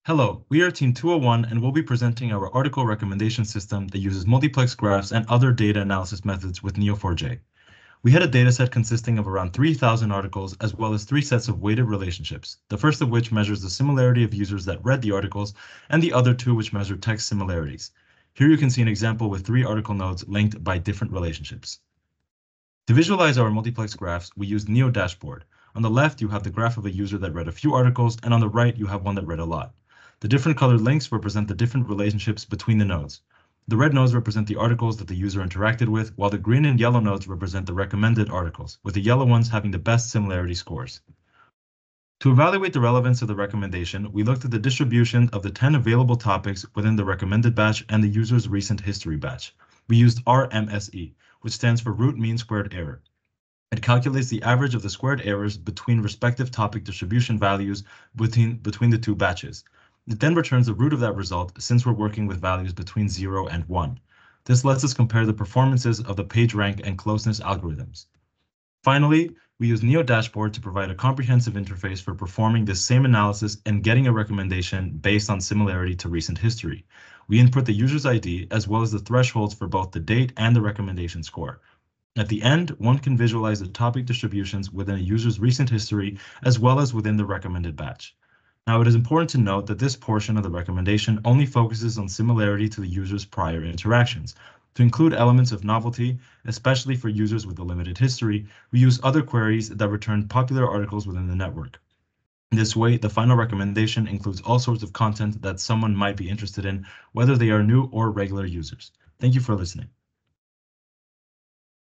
Hello, we are Team 201 and we'll be presenting our article recommendation system that uses multiplex graphs and other data analysis methods with Neo4j. We had a dataset consisting of around 3,000 articles as well as 3 sets of weighted relationships, the first of which measures the similarity of users that read the articles and the other 2 which measure text similarities. Here you can see an example with 3 article nodes linked by different relationships. To visualize our multiplex graphs, we used Neo Dashboard. On the left, you have the graph of a user that read a few articles, and on the right, you have one that read a lot. The different colored links represent the different relationships between the nodes. The red nodes represent the articles that the user interacted with, while the green and yellow nodes represent the recommended articles, with the yellow ones having the best similarity scores. To evaluate the relevance of the recommendation, we looked at the distribution of the 10 available topics within the recommended batch and the user's recent history batch. We used RMSE, which stands for root mean squared error. It calculates the average of the squared errors between respective topic distribution values between the 2 batches. It then returns the root of that result since we're working with values between 0 and 1. This lets us compare the performances of the PageRank and closeness algorithms. Finally, we use Neo Dashboard to provide a comprehensive interface for performing this same analysis and getting a recommendation based on similarity to recent history. We input the user's ID as well as the thresholds for both the date and the recommendation score. At the end, one can visualize the topic distributions within a user's recent history as well as within the recommended batch. Now, it is important to note that this portion of the recommendation only focuses on similarity to the user's prior interactions. To include elements of novelty, especially for users with a limited history, we use other queries that return popular articles within the network. This way, the final recommendation includes all sorts of content that someone might be interested in, whether they are new or regular users. Thank you for listening.